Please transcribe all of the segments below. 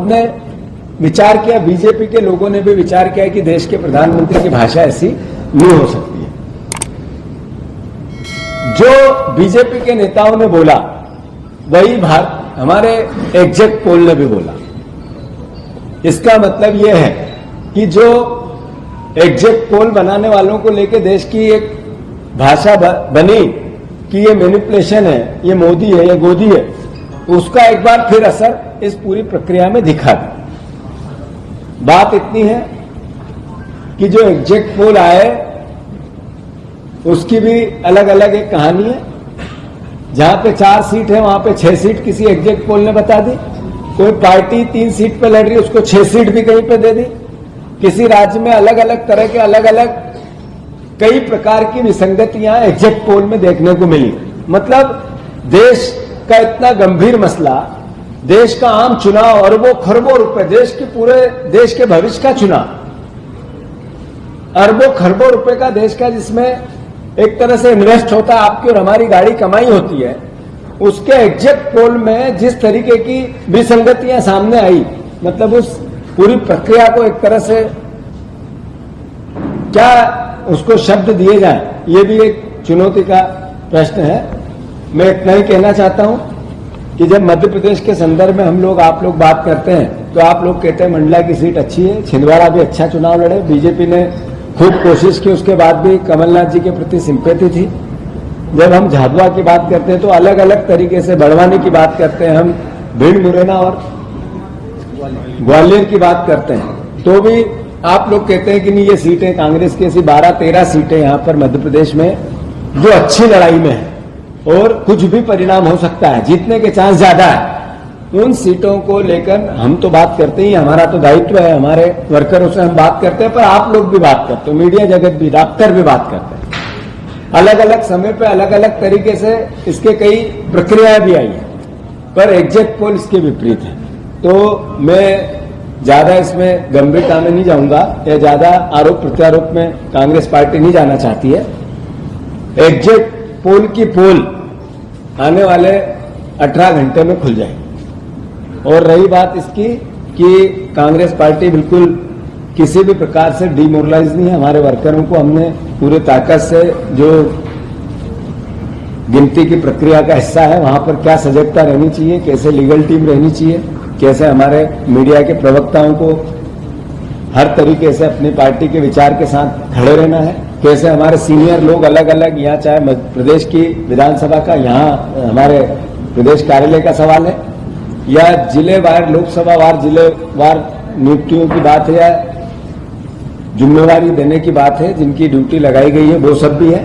ने विचार किया, बीजेपी के लोगों ने भी विचार किया कि देश के प्रधानमंत्री की भाषा ऐसी नहीं हो सकती है। जो बीजेपी के नेताओं ने बोला वही हमारे एग्जिट पोल ने भी बोला। इसका मतलब यह है कि जो एग्जिट पोल बनाने वालों को लेकर देश की एक भाषा बनी कि ये मैनिपुलेशन है, ये मोदी है, ये गोदी है, उसका एक बार फिर असर इस पूरी प्रक्रिया में दिखा दी। बात इतनी है कि जो एग्जिट पोल आए उसकी भी अलग अलग एक कहानी है। जहां पे 4 सीट है वहां पे 6 सीट किसी एग्जिट पोल ने बता दी। कोई पार्टी 3 सीट पे लड़ रही, उसको 6 सीट भी कहीं पे दे दी। किसी राज्य में अलग अलग तरह के अलग अलग कई प्रकार की विसंगतियां एग्जिट पोल में देखने को मिली। मतलब देश का इतना गंभीर मसला, देश का आम चुनाव, अरबों खरबों रुपए, देश के पूरे देश के भविष्य का चुनाव, अरबों खरबों रुपए का देश का, जिसमें एक तरह से इन्वेस्ट होता है, आपकी और हमारी गाड़ी कमाई होती है, उसके एग्जिट पोल में जिस तरीके की विसंगतियां सामने आई, मतलब उस पूरी प्रक्रिया को एक तरह से क्या उसको शब्द दिए जाए, ये भी एक चुनौती का प्रश्न है। मैं इतना ही कहना चाहता हूं कि जब मध्य प्रदेश के संदर्भ में हम लोग आप लोग बात करते हैं तो आप लोग कहते हैं मंडला की सीट अच्छी है, छिंदवाड़ा भी अच्छा चुनाव लड़े, बीजेपी ने खूब कोशिश की, उसके बाद भी कमलनाथ जी के प्रति सिंपैथी थी। जब हम झाबुआ की बात करते हैं तो अलग अलग तरीके से बड़वानी की बात करते हैं, हम भिंड मुरैना और ग्वालियर की बात करते हैं तो भी आप लोग कहते हैं कि नहीं ये सीटें कांग्रेस की, ऐसी 12-13 सीटें यहां पर मध्य प्रदेश में जो अच्छी लड़ाई में है और कुछ भी परिणाम हो सकता है, जीतने के चांस ज्यादा है। उन सीटों को लेकर हम तो बात करते ही, हमारा तो दायित्व है, हमारे वर्करों से हम बात करते हैं, पर आप लोग भी बात करते हो, मीडिया जगत भी, डॉक्टर भी बात करते हैं। अलग अलग समय पे अलग अलग तरीके से इसके कई प्रक्रियाएं भी आई है, पर एग्जिट पोल इसके विपरीत है। तो मैं ज्यादा इसमें गंभीरता में नहीं जाऊंगा या ज्यादा आरोप प्रत्यारोप में कांग्रेस पार्टी नहीं जाना चाहती है। एग्जिट पोल की पोल आने वाले 18 घंटे में खुल जाएगी। और रही बात इसकी कि कांग्रेस पार्टी बिल्कुल किसी भी प्रकार से डिमोरलाइज नहीं है। हमारे वर्करों को हमने पूरे ताकत से, जो गिनती की प्रक्रिया का हिस्सा है, वहां पर क्या सजगता रहनी चाहिए, कैसे लीगल टीम रहनी चाहिए, कैसे हमारे मीडिया के प्रवक्ताओं को हर तरीके से अपनी पार्टी के विचार के साथ खड़े रहना है, कैसे हमारे सीनियर लोग अलग अलग, यहाँ चाहे मध्य प्रदेश की विधानसभा का, यहाँ हमारे प्रदेश कार्यालय का सवाल है, या जिलेवार लोकसभा वार जिलेवार नियुक्तियों की बात है, या जिम्मेवारी देने की बात है, जिनकी ड्यूटी लगाई गई है वो सब भी है।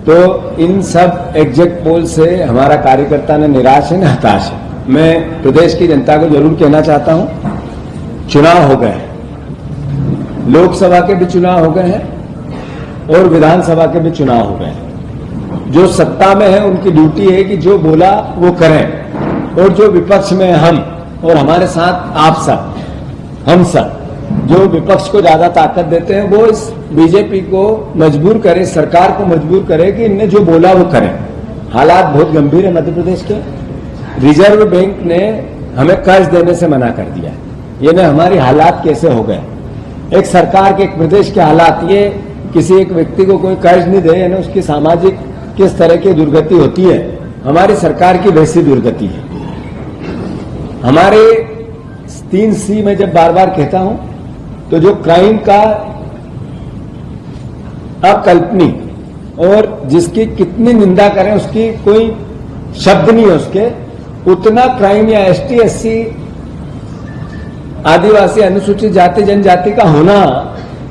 तो इन सब एग्जिट पोल से हमारा कार्यकर्ता न निराश है न हताश है। मैं प्रदेश की जनता को जरूर कहना चाहता हूं, चुनाव हो गए, लोकसभा के भी चुनाव हो गए हैं और विधानसभा के भी चुनाव हो गए हैं। जो सत्ता में है उनकी ड्यूटी है कि जो बोला वो करें, और जो विपक्ष में हम और हमारे साथ आप सब, हम सब जो विपक्ष को ज्यादा ताकत देते हैं, वो इस बीजेपी को मजबूर करे, सरकार को मजबूर करे कि इनने जो बोला वो करें। हालात बहुत गंभीर है मध्य प्रदेश के। रिजर्व बैंक ने हमें कर्ज देने से मना कर दिया। ये न हमारी हालात कैसे हो गए, एक सरकार के, एक प्रदेश के हालात, ये किसी एक व्यक्ति को कोई कर्ज नहीं दे, यानी उसकी सामाजिक किस तरह की दुर्गति होती है, हमारी सरकार की वैसी दुर्गति है। हमारे 3C में जब बार बार कहता हूं तो जो क्राइम का अकल्पनीय और जिसकी कितनी निंदा करें उसकी कोई शब्द नहीं है उसके, उतना क्राइम या ST SC आदिवासी अनुसूचित जाति जनजाति का होना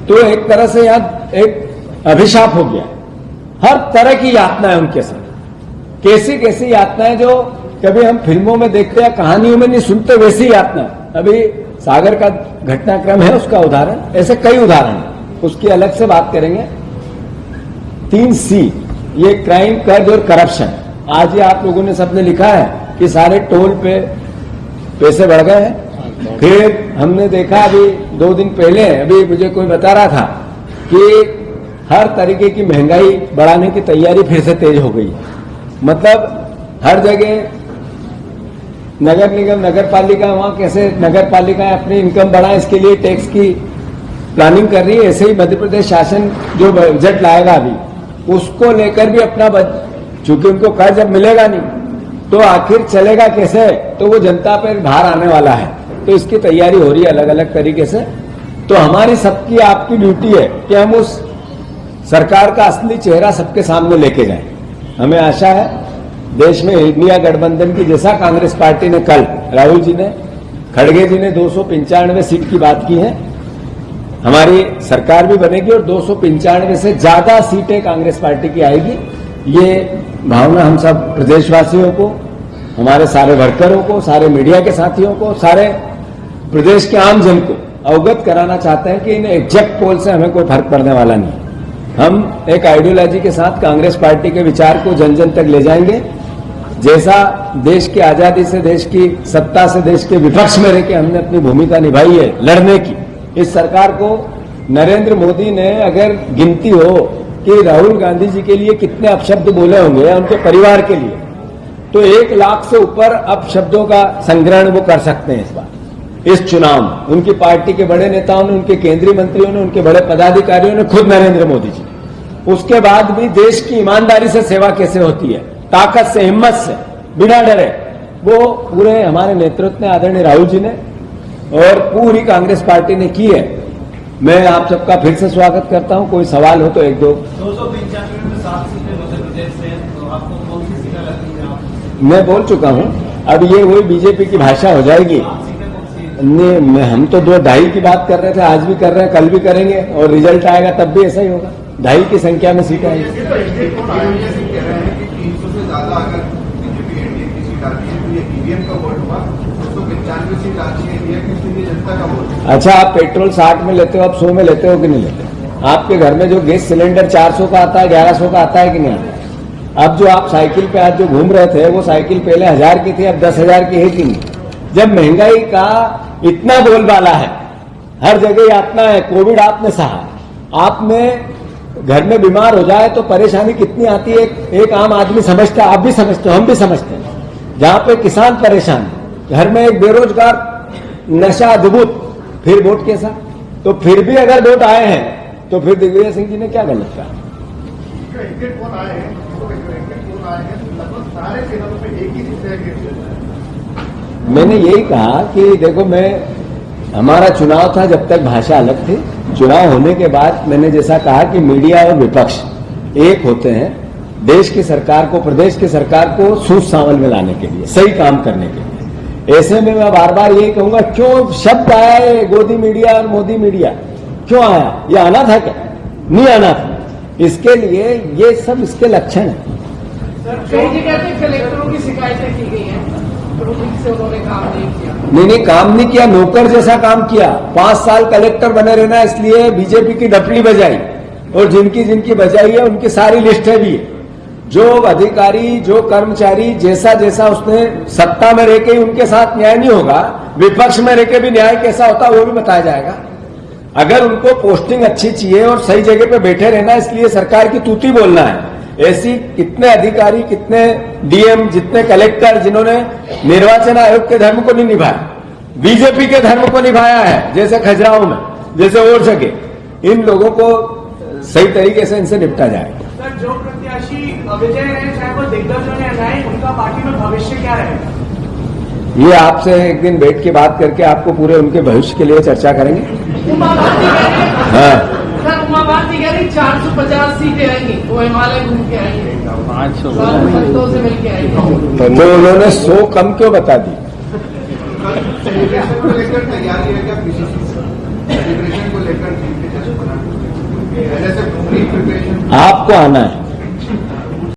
तो एक तरह से यहां एक अभिशाप हो गया। हर तरह की यातनाएं उनके साथ, कैसी कैसी यातनाएं जो कभी हम फिल्मों में देखते हैं, कहानियों में नहीं सुनते, वैसी यातना। अभी सागर का घटनाक्रम है उसका उदाहरण, ऐसे कई उदाहरण, उसकी अलग से बात करेंगे। 3C ये क्राइम, कर्ज और करप्शन। आज ही आप लोगों ने सबने लिखा है कि सारे टोल पे पैसे बढ़ गए हैं। फिर हमने देखा अभी 2 दिन पहले, अभी मुझे कोई बता रहा था कि हर तरीके की महंगाई बढ़ाने की तैयारी फिर से तेज हो गई। मतलब हर जगह नगर निगम, नगर पालिका, वहां कैसे नगर पालिका अपनी इनकम बढ़ाए, इसके लिए टैक्स की प्लानिंग कर रही है। ऐसे ही मध्य प्रदेश शासन जो बजट लाएगा अभी, उसको लेकर भी अपना चूंकि उनको कर्ज जब मिलेगा नहीं तो आखिर चलेगा कैसे, तो वो जनता पर भार आने वाला है। तो इसकी तैयारी हो रही है अलग अलग तरीके से। तो हमारी सबकी आपकी ड्यूटी है कि हम उस सरकार का असली चेहरा सबके सामने लेके जाएं। हमें आशा है देश में इंडिया गठबंधन की, जैसा कांग्रेस पार्टी ने कल राहुल जी ने, खड़गे जी ने 295 सीट की बात की है, हमारी सरकार भी बनेगी और 295 से ज्यादा सीटें कांग्रेस पार्टी की आएगी। ये भावना हम सब प्रदेशवासियों को, हमारे सारे वर्करों को, सारे मीडिया के साथियों को, सारे प्रदेश के आम जन को अवगत कराना चाहते हैं कि इन एग्जैक्ट पोल से हमें कोई फर्क पड़ने वाला नहीं। हम एक आइडियोलॉजी के साथ कांग्रेस पार्टी के विचार को जन जन तक ले जाएंगे। जैसा देश की आजादी से, देश की सत्ता से, देश के विपक्ष में रहकर हमने अपनी भूमिका निभाई है लड़ने की, इस सरकार को नरेंद्र मोदी ने अगर गिनती हो कि राहुल गांधी जी के लिए कितने अपशब्द बोले होंगे या उनके परिवार के लिए, तो 1 लाख से ऊपर अपशब्दों का संग्रहण वो कर सकते हैं इस बार इस चुनाव में। उनकी पार्टी के बड़े नेताओं ने, उनके केंद्रीय मंत्रियों ने, उनके बड़े पदाधिकारियों ने, खुद नरेंद्र मोदी जी, उसके बाद भी देश की ईमानदारी से सेवा कैसे होती है, ताकत से, हिम्मत से, बिना डरे, वो पूरे हमारे नेतृत्व में आदरणीय राहुल जी ने और पूरी कांग्रेस पार्टी ने की है। मैं आप सबका फिर से स्वागत करता हूं। कोई सवाल हो तो एक दो। 295 में 7 सीटें मध्य प्रदेश से, तो आपको कौन सी सीटें लगती हैं? मैं बोल चुका हूं, अब ये वही बीजेपी की भाषा हो जाएगी। नहीं, हम तो 2-2.5 की बात कर रहे थे, आज भी कर रहे हैं, कल भी करेंगे, और रिजल्ट आएगा तब भी ऐसा ही होगा। 2.5 की संख्या में सीटें आएंगी। अच्छा, आप पेट्रोल 60 में लेते हो, आप 100 में लेते हो कि नहीं लेते? आपके घर में जो गैस सिलेंडर 400 का आता है, 1100 का आता है कि नहीं आता? अब जो आप साइकिल पे आज जो घूम रहे थे, वो साइकिल पहले 1000 की थी, अब 10,000 की है कि नहीं? जब महंगाई का इतना बोलबाला है, हर जगह यातना है, कोविड आपने सहा, आप में घर में बीमार हो जाए तो परेशानी कितनी आती है, एक आम आदमी समझता है, आप भी समझते हो, हम भी समझते हैं। जहां पे किसान परेशान, घर में एक बेरोजगार, नशा अद्भुत, फिर वोट कैसा? तो फिर भी अगर वोट आए हैं तो फिर दिग्विजय सिंह जी ने क्या गलत कहा? मैंने यही कहा कि देखो, हमारा चुनाव था जब तक भाषा अलग थी, चुनाव होने के बाद मैंने जैसा कहा कि मीडिया और विपक्ष एक होते हैं देश की सरकार को, प्रदेश की सरकार को सूझ सांवल में लाने के लिए, सही काम करने के लिए। ऐसे में मैं बार बार यही कहूंगा, क्यों शब्द आया है गोदी मीडिया और मोदी मीडिया, क्यों आया? ये आना था क्या? नहीं आना था। इसके लिए ये सब इसके लक्षण है। कलेक्टरों की शिकायतें की गई हैं, तो से उन्होंने काम नहीं किया। नहीं, काम नहीं किया, नौकर जैसा काम किया। 5 साल कलेक्टर बने रहना, इसलिए बीजेपी की डपली बजाई, और जिनकी जिनकी बजाई है उनकी सारी लिस्टें भी है। जो अधिकारी, जो कर्मचारी, जैसा जैसा उसने सत्ता में रह के ही उनके साथ न्याय नहीं होगा, विपक्ष में रह के भी न्याय कैसा होता है वो भी बताया जाएगा। अगर उनको पोस्टिंग अच्छी चाहिए और सही जगह पे बैठे रहना, इसलिए सरकार की तूती बोलना है, ऐसी कितने अधिकारी, कितने डीएम, जितने कलेक्टर जिन्होंने निर्वाचन आयोग के धर्म को नहीं निभाया, बीजेपी के धर्म को निभाया है, जैसे खजुराहो में, जैसे और जगह, इन लोगों को सही तरीके से इनसे निपटा जाए। सर, जो प्रत्याशी विजय रहे, चाहे वो दिग्गज हो या नहीं, उनका पार्टी में भविष्य क्या रहेगा? ये आपसे एक दिन बैठ के बात करके आपको पूरे उनके भविष्य के लिए चर्चा करेंगे। उमा भारती कह रही है, हाँ, सर, उमा भारती कह रही 450 सीटें आएंगी, वो हिमालय घूम के आएंगे, 500 से मिल के आएंगे। तो उन्होंने 100 कम क्यों बता दी? सेलिब्रेशन को लेकर तैयारी है क्या? सेलिब्रेशन को लेकर आपको आना है।